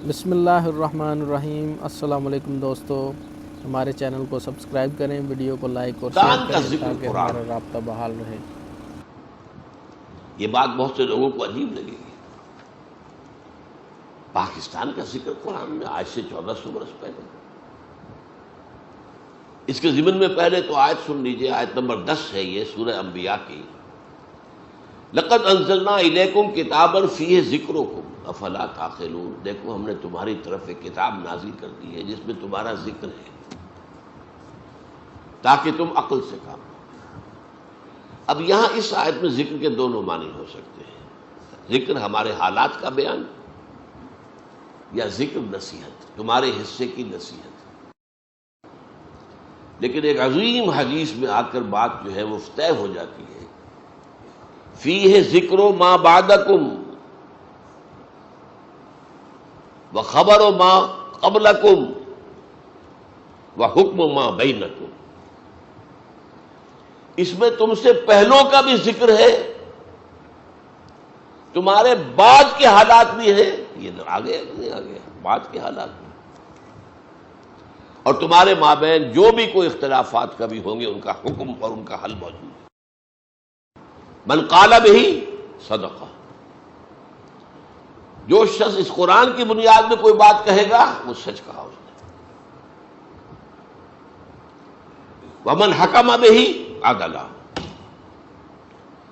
بسم اللہ الرحمن الرحیم۔ السلام علیکم دوستو، ہمارے چینل کو سبسکرائب کریں، ویڈیو کو لائک اور شیئر پاکستان کا کریں ذکر تاکہ قرآن ہمارا میں، رابطہ بحال رہے۔ یہ بات بہت سے لوگوں کو عجیب لگے گی۔ پاکستان کا ذکر قرآن میں آج سے 1400 برس پہلے۔ اس کے ضمن میں پہلے تو آیت سن لیجئے، آیت نمبر 10 ہے یہ سورہ انبیاء کی۔ لقد انزلنا الیکم کتابا فیہ ذکرکم افلا تعقلون، دیکھو ہم نے تمہاری طرف ایک کتاب نازل کر دی ہے جس میں تمہارا ذکر ہے تاکہ تم عقل سے کام لو۔ اب یہاں اس آیت میں ذکر کے دونوں معنی ہو سکتے ہیں، ذکر ہمارے حالات کا بیان یا ذکر نصیحت، تمہارے حصے کی نصیحت۔ لیکن ایک عظیم حدیث میں آ کر بات جو ہے وہ طے ہو جاتی ہے، فیہ ذکر ما بعدکم وخبر ما قبلکم وحکم ما بینکم، اس میں تم سے پہلوں کا بھی ذکر ہے، تمہارے بعد کے حالات بھی ہیں، یہ آگے نہیں آگے بعد کے حالات بھی، اور تمہارے مابین جو بھی کوئی اختلافات کبھی ہوں گے ان کا حکم اور ان کا حل موجود ہے۔ من قال بہ صدقہ، جو شخص اس قرآن کی بنیاد میں کوئی بات کہے گا وہ سچ کہا اس نے۔ ومن حکم بہ عدل،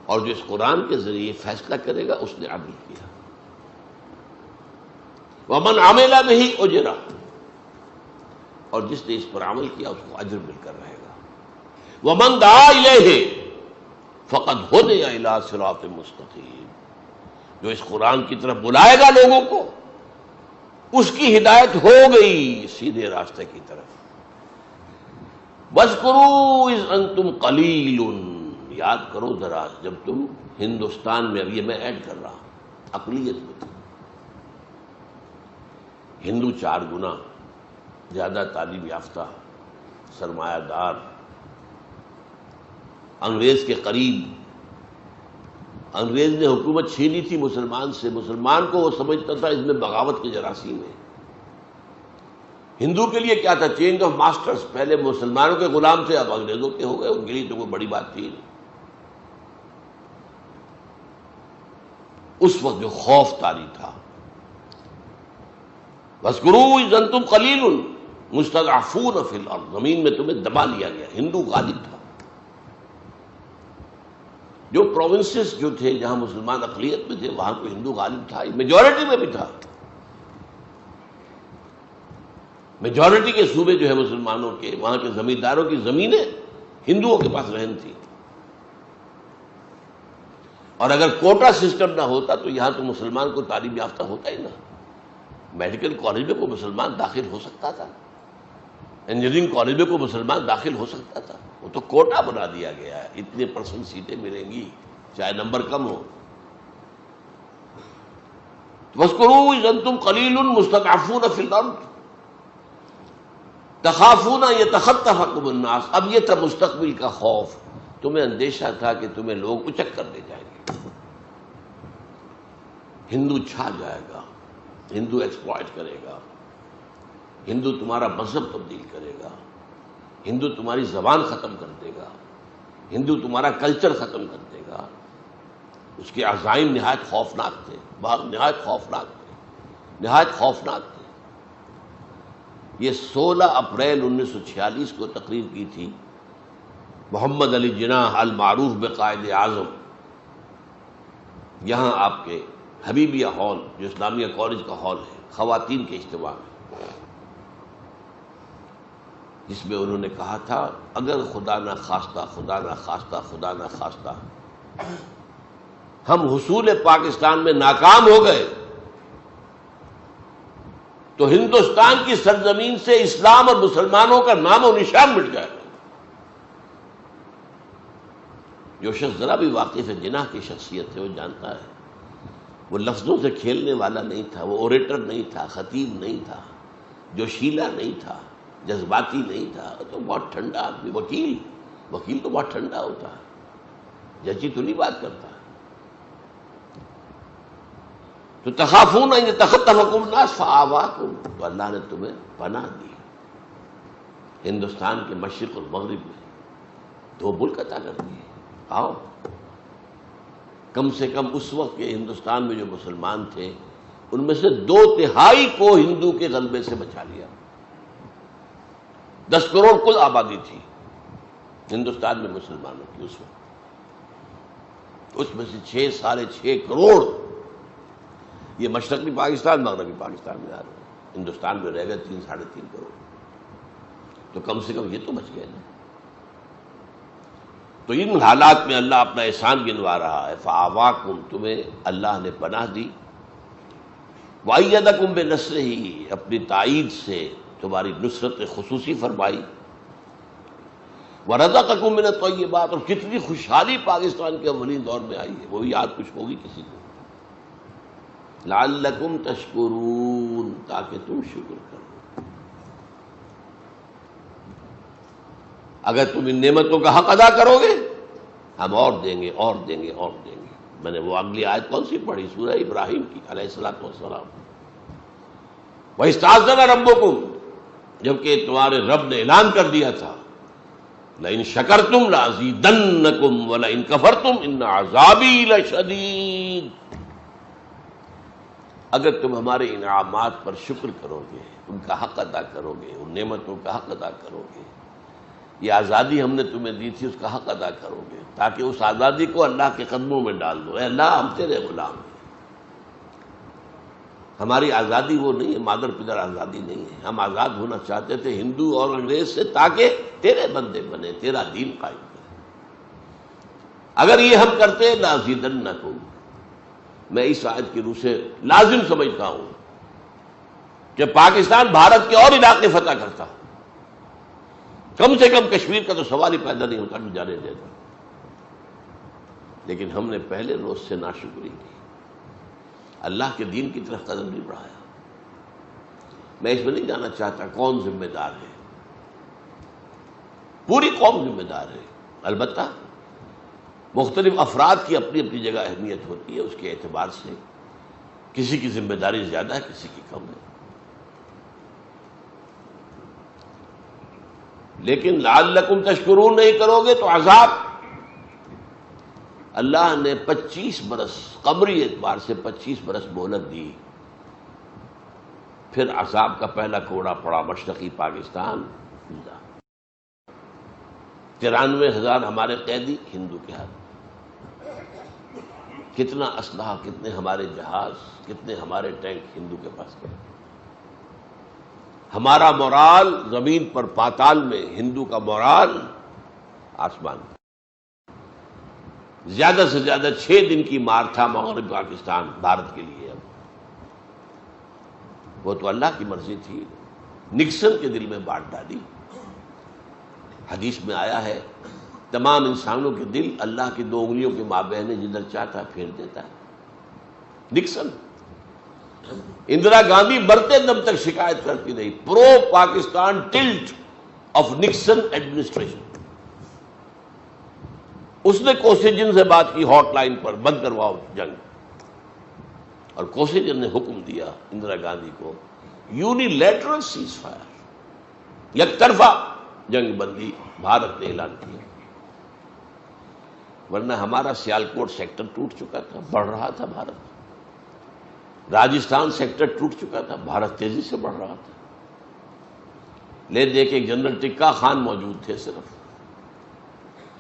اور جو اس قرآن کے ذریعے فیصلہ کرے گا اس نے عدل کیا۔ ومن عمل بہ اجر، اور جس نے اس پر عمل کیا اس کو اجر مل کر رہے گا۔ ومن دعا الیہ فقد ہدی الی صراط مستقیم، جو اس قرآن کی طرف بلائے گا لوگوں کو اس کی ہدایت ہو گئی سیدھے راستے کی طرف۔ وَاذْكُرُوا إِذْ أَنْتُمْ قَلِيلٌ، یاد کرو ذرا جب تم ہندوستان میں، اب یہ میں ایڈ کر رہا ہوں، اقلیت میں تھے، ہندو 4 گنا زیادہ تعلیم یافتہ، سرمایہ دار، انگریز کے قریب، انگریز نے حکومت چھینی تھی مسلمان سے، مسلمان کو وہ سمجھتا تھا اس میں بغاوت کے جراثیم ہے۔ ہندو کے لیے کیا تھا؟ چینج آف ماسٹرز، پہلے مسلمانوں کے غلام تھے اب انگریزوں کے ہو گئے، ان کے لیے تو کوئی بڑی بات تھی نہیں۔ اس وقت جو خوف طاری تھا، وَاذْكُرُوا إِذْ أَنْتُمْ قَلِيلٌ مُسْتَضْعَفُونَ فِي الْأَرْضِ، زمین میں تمہیں دبا لیا گیا، ہندو غالب تھا۔ جو پروونسز جو تھے جہاں مسلمان اقلیت میں تھے وہاں کو ہندو غالب تھا، میجورٹی میں بھی تھا، میجورٹی کے صوبے جو ہے مسلمانوں کے، وہاں کے زمینداروں کی زمینیں ہندوؤں کے پاس رہن تھی، اور اگر کوٹا سسٹم نہ ہوتا تو یہاں تو مسلمان کو تعلیم یافتہ ہوتا ہی نہ، میڈیکل کالج میں کوئی مسلمان داخل ہو سکتا تھا، انجینئرنگ کالج میں کوئی مسلمان داخل ہو سکتا تھا، وہ تو کوٹا بنا دیا گیا ہے، اتنے % سیٹیں ملیں گی چاہے نمبر کم ہو۔ وَاذْكُرُوا إِذْ أَنْتُمْ قَلِيلٌ مُسْتَضْعَفُونَ فِي الْأَرْضِ تَخَافُونَ أَن يَتَخَطَّفَكُمُ النَّاسُ، اب یہ تھا مستقبل کا خوف، تمہیں اندیشہ تھا کہ تمہیں لوگ اچک کر لے جائیں گے، ہندو چھا جائے گا، ہندو ایکسپلائٹ کرے گا، ہندو تمہارا مذہب تبدیل کرے گا، ہندو تمہاری زبان ختم کر دے گا، ہندو تمہارا کلچر ختم کر دے گا۔ اس کے عزائم نہایت خوفناک تھے، نہایت خوفناک تھے، نہایت خوفناک تھے۔ یہ 16 اپریل 1946 کو تقریر کی تھی محمد علی جناح المعروف بقائد اعظم، یہاں آپ کے حبیبیہ ہال جو اسلامیہ کالج کا ہال ہے، خواتین کے اجتماع میں، جس میں انہوں نے کہا تھا اگر خدا نہ خواستہ، خدا نہ خواستہ، خدا نہ خواستہ ہم حصول پاکستان میں ناکام ہو گئے تو ہندوستان کی سرزمین سے اسلام اور مسلمانوں کا نام و نشان مٹ جائے گا۔ جو شخص ذرا بھی واقف ہے جناح کی شخصیت ہے وہ جانتا ہے وہ لفظوں سے کھیلنے والا نہیں تھا، وہ اوریٹر نہیں تھا، خطیب نہیں تھا، جوشیلا نہیں تھا، جذباتی نہیں تھا، تو بہت ٹھنڈا آدمی، وکیل تو بہت ٹھنڈا ہوتا ہے، ججی تو نہیں بات کرتا۔ تو تخافون ان یتخطفکم الناس فآواکم، تو اللہ نے تمہیں پناہ دی ہندوستان کے مشرق اور مغرب میں، دو ملک عطا کر دیے. آؤ، کم سے کم اس وقت کے ہندوستان میں جو مسلمان تھے ان میں سے 2/3 کو ہندو کے غلبے سے بچا لیا. 10 کروڑ کل آبادی تھی ہندوستان میں مسلمانوں کی اس وقت، اس میں سے 6.5 کروڑ یہ مشرقی پاکستان مغربی پاکستان میں آ رہے ہیں، ہندوستان میں رہ گئے 3-3.5 کروڑ. تو کم سے کم یہ تو بچ گئے نا. تو ان حالات میں اللہ اپنا احسان گنوا رہا ہے. فآواکم، تمہیں اللہ نے پناہ دی. وَأَيَّدَكُم بِنَصْرِهِ، اپنی تائید سے تمہاری نصرت خصوصی فرمائی. وَرَزَقَكُم مِّنَ الطَّيِّبَاتِ، اور کتنی خوشحالی پاکستان کے اولین دور میں آئی ہے، وہ بھی یاد کچھ ہوگی کسی کو. لَعَلَّكُمْ تَشْكُرُونَ، تاکہ تم شکر کرو. اگر تم ان نعمتوں کا حق ادا کرو گے ہم اور دیں گے اور دیں گے اور دیں گے. میں نے وہ اگلی آیت کون سی پڑھی؟ سورہ ابراہیم کی علیہ السلام. وَإِسْتَأْذَنَ رَبُّكُمْ، جبکہ تمہارے رب نے اعلان کر دیا تھا لَإِن شَكَرْتُمْ لَأَزِيدَنَّكُمْ وَلَئِن كَفَرْتُمْ إِنَّ عَذَابِي لَشَدِيدٌ. اگر تم ہمارے انعامات پر شکر کرو گے، ان کا حق ادا کرو گے، ان نعمتوں کا حق ادا کرو گے، یہ آزادی ہم نے تمہیں دی تھی اس کا حق ادا کرو گے، تاکہ اس آزادی کو اللہ کے قدموں میں ڈال دو. اے اللہ، ہم تیرے غلام ہیں. ہماری آزادی وہ نہیں ہے، مادر پدر آزادی نہیں ہے. ہم آزاد ہونا چاہتے تھے ہندو اور انگریز سے، تاکہ تیرے بندے بنے، تیرا دین قائم کرے. اگر یہ ہم کرتے لَأَزِيدَنَّكُمْ، میں اس آیت کی روح سے لازم سمجھتا ہوں کہ پاکستان بھارت کے اور علاقے فتح کرتا، کم سے کم کشمیر کا تو سوال ہی پیدا نہیں ہوتا، جانے دیتا. لیکن ہم نے پہلے روز سے ناشکری کی، اللہ کے دین کی طرف قدم نہیں بڑھایا. میں اس میں نہیں جانا چاہتا کون ذمہ دار ہے، پوری قوم ذمہ دار ہے. البتہ مختلف افراد کی اپنی اپنی جگہ اہمیت ہوتی ہے، اس کے اعتبار سے کسی کی ذمہ داری زیادہ ہے، کسی کی کم ہے. لیکن لعلکم تشکرون نہیں کرو گے تو عذاب. اللہ نے 25 برس قمری اعتبار سے 25 برس مہلت دی، پھر عذاب کا پہلا کوڑا پڑا مشرقی پاکستان. 93,000 ہمارے قیدی ہندو کے ہاتھ. کتنا اسلحہ، کتنے ہمارے جہاز، کتنے ہمارے ٹینک ہندو کے پاس گئے. ہمارا مورال زمین پر پاتال میں، ہندو کا مورال آسمان. زیادہ سے زیادہ 6 دن کی مار تھا مغرب پاکستان بھارت کے لیے. اب وہ تو اللہ کی مرضی تھی، نکسن کے دل میں بانٹ ڈالی. حدیث میں آیا ہے تمام انسانوں کے دل اللہ کی 2 انگلیوں کے مابین ہے، جدھر چاہتا پھیر دیتا ہے. نکسن. اندرا گاندھی مرتے دم تک شکایت کرتی رہی، pro Pakistan tilt of Nixon administration. اس نے کوسیجن سے بات کی ہاٹ لائن پر، بند کرواؤ جنگ. اور کوسیجن نے حکم دیا اندرا گاندھی کو یونیلیٹرل سیز فائر، یک طرفہ جنگ بندی بھارت نے اعلان کیا. ورنہ ہمارا سیالکوٹ سیکٹر ٹوٹ چکا تھا، بڑھ رہا تھا بھارت. راجستھان سیکٹر ٹوٹ چکا تھا، بھارت تیزی سے بڑھ رہا تھا. لے دے کے جنرل ٹکا خان موجود تھے صرف،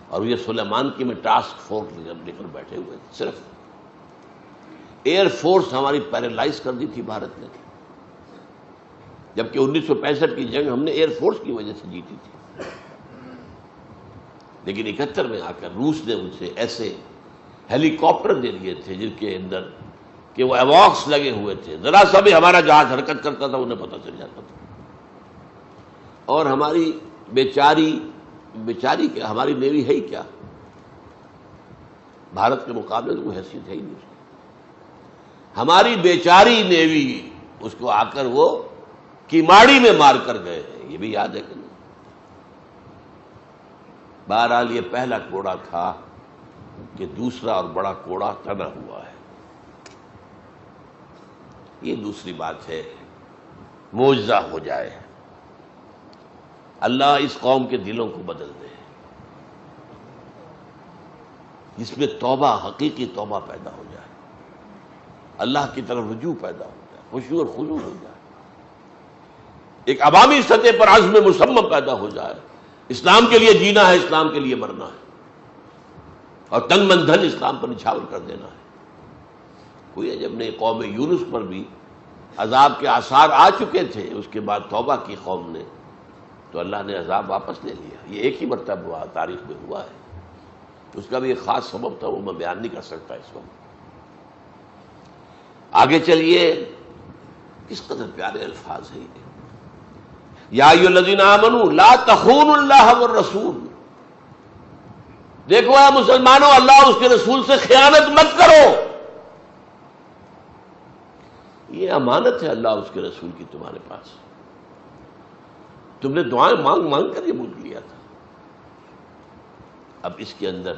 اور یہ سلیمان کی میں ٹاسک فورس لے کر بیٹھے ہوئے تھے. صرف ایئر فورس ہماری پیرالائز کر دی تھی بھارت نے، جبکہ 1965 کی جنگ ہم نے ایئر فورس کی وجہ سے جیتی تھی. لیکن 71 میں آ کر روس نے ان سے ایسے ہیلی کاپٹر دے دیے تھے جن کے اندر کہ وہ ایواکس لگے ہوئے تھے، ذرا سا بھی ہمارا جہاز حرکت کرتا تھا انہیں پتہ چل جاتا تھا. اور ہماری بیچاری کیا، ہماری نیوی ہے ہی کیا، بھارت کے مقابلے تو کوئی حیثیت ہے ہی نہیں. ہماری بیچاری نیوی، اس کو آ کر وہ کیماڑی میں مار کر گئے ہیں، یہ بھی یاد ہے کہ نہیں. بہرحال یہ پہلا کوڑا تھا کہ دوسرا اور بڑا کوڑا تنا ہوا ہے. یہ دوسری بات ہے، معجزہ ہو جائے، اللہ اس قوم کے دلوں کو بدل دے، جس میں توبہ، حقیقی توبہ پیدا ہو جائے، اللہ کی طرف رجوع پیدا ہو جائے، خشوع اور خضوع ہو جائے، ایک عوامی سطح پر عزم مصمم پیدا ہو جائے، اسلام کے لیے جینا ہے، اسلام کے لیے مرنا ہے، اور تن من دھن اسلام پر نچھاور کر دینا ہے۔ کوئی عجب نہیں، قوم یونس پر بھی عذاب کے آثار آ چکے تھے، اس کے بعد توبہ کی قوم نے، تو اللہ نے عذاب واپس لے لیا۔ یہ ایک ہی مرتبہ ہوا، تاریخ میں ہوا ہے، اس کا بھی ایک خاص سبب تھا، وہ میں بیان نہیں کر سکتا اس وقت۔ آگے چلیے، کس قدر پیارے الفاظ ہیں یہ، یا ایھا الذین آمنوا لا تخونوا اللہ والرسول، دیکھو اے مسلمانوں، اللہ اور اس کے رسول سے خیانت مت کرو، یہ امانت ہے اللہ اور اس کے رسول کی تمہارے پاس، تم نے دعائیں مانگ مانگ کر یہ ملک لیا تھا، اب اس کے اندر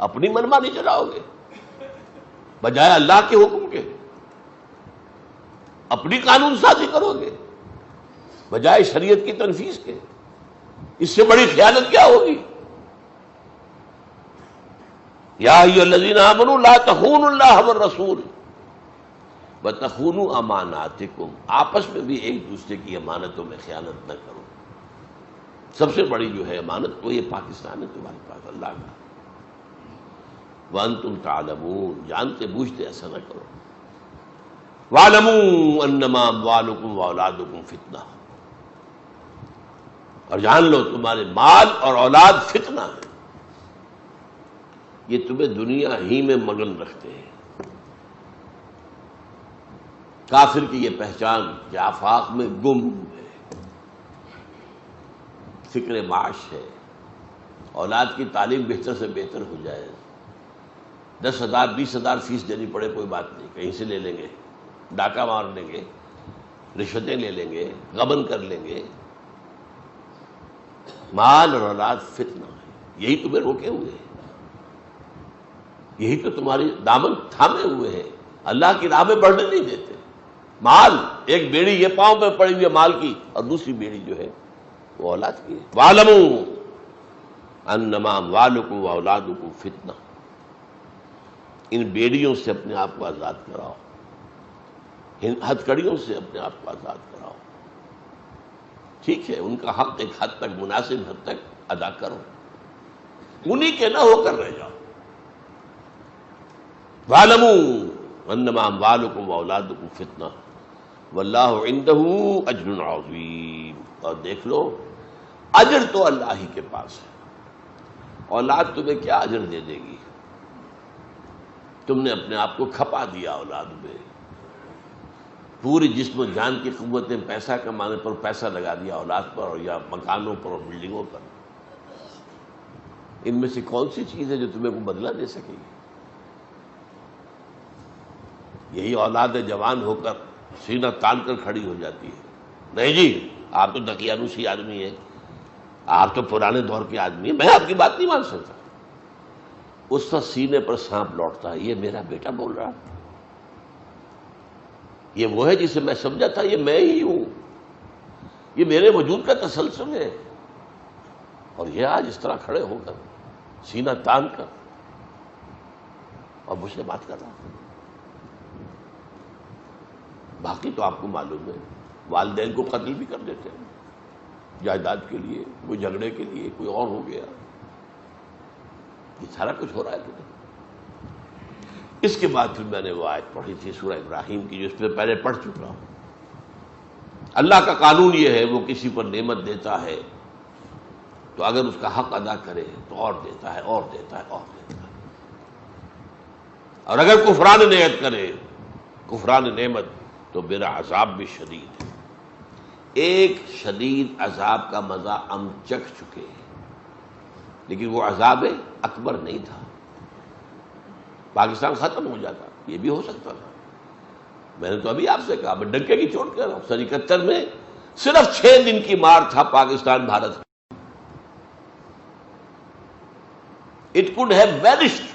اپنی منمانی چلاؤ گے بجائے اللہ کے حکم کے، اپنی قانون سازی کرو گے بجائے شریعت کی تنفیذ کے، اس سے بڑی خیانت کیا ہوگی؟ یا ایھا الذین آمنوا لا تخونوا اللہ والرسول وتخونوا اماناتکم، آپس میں بھی ایک دوسرے کی امانتوں میں خیانت نہ کرو۔ سب سے بڑی جو ہے امانت وہ یہ پاکستان ہے تمہارے پاس اللہ کا، وانتم تعلمون، جانتے بوجھتے ایسا نہ کرو۔ واعلموا انما اموالکم واولادکم فتنہ، اور جان لو تمہارے مال اور اولاد فتنہ ہے، یہ تمہیں دنیا ہی میں مگن رکھتے ہیں۔ کافر کی یہ پہچان کہ آفاق میں گم ہے، فکر معاش ہے، اولاد کی تعلیم بہتر سے بہتر ہو جائے، 10,000 20,000 فیس دینی پڑے کوئی بات نہیں، کہیں سے لے لیں گے، ڈاکہ مار لیں گے، رشوتیں لے لیں گے، غبن کر لیں گے، مال اور اولاد فتنہ ہے، یہی تمہیں روکے ہوئے ہیں، یہی تو تمہاری دامن تھامے ہوئے ہیں، اللہ کی راہ میں بڑھنے نہیں دیتے۔ مال، ایک بیڑی یہ پاؤں پہ پڑی ہوئی ہے مال کی، اور دوسری بیڑی جو ہے وہ اولاد کی ہے۔ وَاعْلَمُوا أَنَّمَا أَمْوَالُكُمْ وَأَوْلَادُكُمْ فِتْنَةٌ، ان بیڑیوں سے اپنے آپ کو آزاد کراؤ، ہتھ کڑیوں سے اپنے آپ کو آزاد کراؤ، ٹھیک ہے ان کا حق ایک حد تک، مناسب حد تک ادا کرو، انہی کے نہ ہو کر رہ جاؤ۔ وَاعْلَمُوا أَنَّمَا أَمْوَالُكُمْ وَأَوْلَادُكُمْ فِتْنَةٌ وَاللَّهُ عِندَهُ أَجْرٌ عَظِيمٌ، اور دیکھ لو اجر تو اللہ ہی کے پاس ہے، اولاد تمہیں کیا اجر دے دے گی؟ تم نے اپنے آپ کو کھپا دیا اولاد میں، پوری جسم و جان کی قوتیں پیسہ کمانے پر پیسہ لگا دیا اولاد پر، اور یا مکانوں پر اور بلڈنگوں پر۔ ان میں سے کون سی چیز ہے جو تمہیں کو بدلہ دے سکے گی؟ یہی اولاد جوان ہو کر سینہ تان کر کھڑی ہو جاتی ہے، نہیں جی آپ تو دقیانوسی آدمی ہیں، آپ تو پرانے دور کے آدمی ہیں، میں آپ کی بات نہیں مان سکتا۔ اس کا سینے پر سانپ لوٹتا ہے، یہ میرا بیٹا بول رہا، یہ وہ ہے جسے میں سمجھا تھا یہ میں ہی ہوں، یہ میرے وجود کا تسلسل ہے، اور یہ آج اس طرح کھڑے ہو کر سینہ تان کر اور مجھ سے بات کر رہا ہے۔ باقی تو آپ کو معلوم ہے والدین کو قتل بھی کر دیتے ہیں جائیداد کے لیے، کوئی جھگڑے کے لیے، کوئی اور ہو گیا، یہ سارا کچھ ہو رہا ہے کہ نہیں؟ اس کے بعد پھر میں نے وہ آیت پڑھی تھی سورہ ابراہیم کی، جو اس پہ پہلے پڑھ چکا ہوں۔ اللہ کا قانون یہ ہے، وہ کسی پر نعمت دیتا ہے تو اگر اس کا حق ادا کرے تو اور دیتا ہے، اور دیتا ہے، اور دیتا ہے، اور اگر کفران نعمت کرے، کفران نعمت، تو میرا عذاب بھی شدید ہے۔ ایک شدید عذاب کا مزہ ہم چکھ چکے ہیں، لیکن وہ عذاب اکبر نہیں تھا، پاکستان ختم ہو جاتا، یہ بھی ہو سکتا تھا۔ میں نے تو ابھی آپ سے کہا، میں ڈنکے کی چوٹ کہہ رہا ہوں، 71 میں صرف 6 دن کی مار تھا Pakistan Bharat. It could have vanished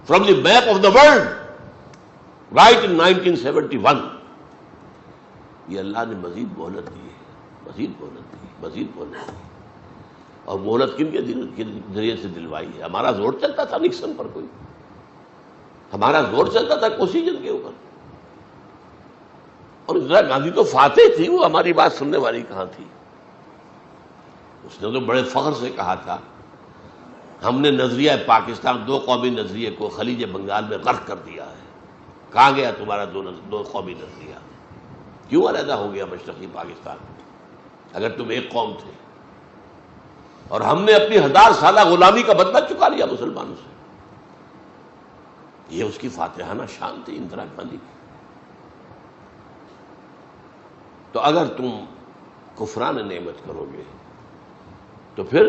from the map of the world right in 1971 یہ اللہ نے مزید مہلت دی ہے، مزید مہلت دی، مزید مہلت دی. اور مہلت کن کے ذریعے سے دلوائی ہے؟ ہمارا زور چلتا تھا نکسن پر، کوئی ہمارا زور چلتا تھا کوسیجن کے اوپر. اور اندرا گاندھی تو فاتح تھی، وہ ہماری بات سننے والی کہاں تھی؟ اس نے تو بڑے فخر سے کہا تھا ہم نے نظریہ پاکستان، دو قومی نظریے کو خلیج بنگال میں غرق کر دیا ہے. کہاں گیا تمہارا دو قومی نظریہ؟ کیوں علیحدہ ہو گیا مشرقی پاکستان اگر تم ایک قوم تھے؟ اور ہم نے اپنی 1000 سالہ غلامی کا بدلہ چکا لیا مسلمانوں سے. یہ اس کی فاتحانہ شان تھی اندرا گاندھی کی. تو اگر تم کفران نعمت کرو گے تو پھر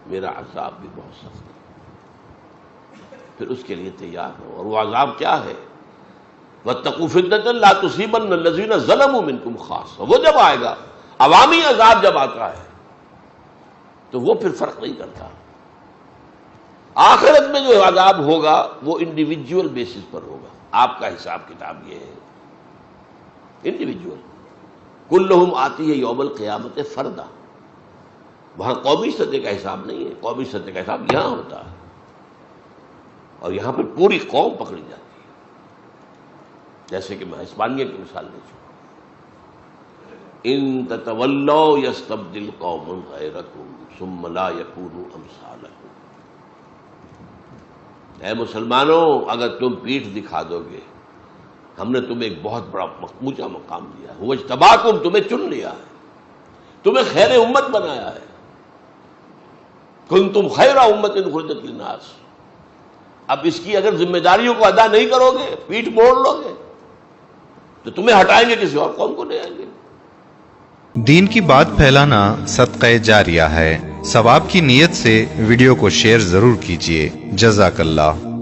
میرا عذاب بھی بہت سخت ہے. پھر اس کے لیے تیار ہو. اور وہ عذاب کیا ہے؟ وَاتَّقُوا فِتْنَةً لَا تُصِيبَنَّ الَّذِينَ ظَلَمُوا مِنْكُمْ خَاصَّةً. وہ جب آئے گا، عوامی عذاب جب آتا ہے تو وہ پھر فرق نہیں کرتا. آخرت میں جو عذاب ہوگا وہ انڈیویجول بیسس پر ہوگا. آپ کا حساب کتاب یہ ہے انڈیویجول. کلہم آتی ہے یوم القیامت فردا. وہاں قومی سطح کا حساب نہیں ہے، قومی سطح کا حساب یہاں ہوتا ہے. اور یہاں پر پوری قوم پکڑی جاتی ہے. جیسے کہ میں ہسپانیہ کی مثال دے چکا. ان تتولوا یستبدل قوم غیرکم ثم لا یکونوا امثالکم. اے مسلمانوں، اگر تم پیٹھ دکھا دو گے، ہم نے تمہیں ایک بہت بڑا اونچا مقام دیا ہے. وہ اجتباکم، تمہیں چن لیا ہے، تمہیں خیر امت بنایا ہے. کنتم خیر امت اخرجت للناس. اب اس کی اگر ذمہ داریوں کو ادا نہیں کرو گے، پیٹھ موڑ لو گے، تو تمہیں ہٹائیں گے، کسی اور قوم کو لے آئیں گے. دین کی بات پھیلانا صدقہ جاریہ ہے. ثواب کی نیت سے ویڈیو کو شیئر ضرور کیجیے. جزاک اللہ.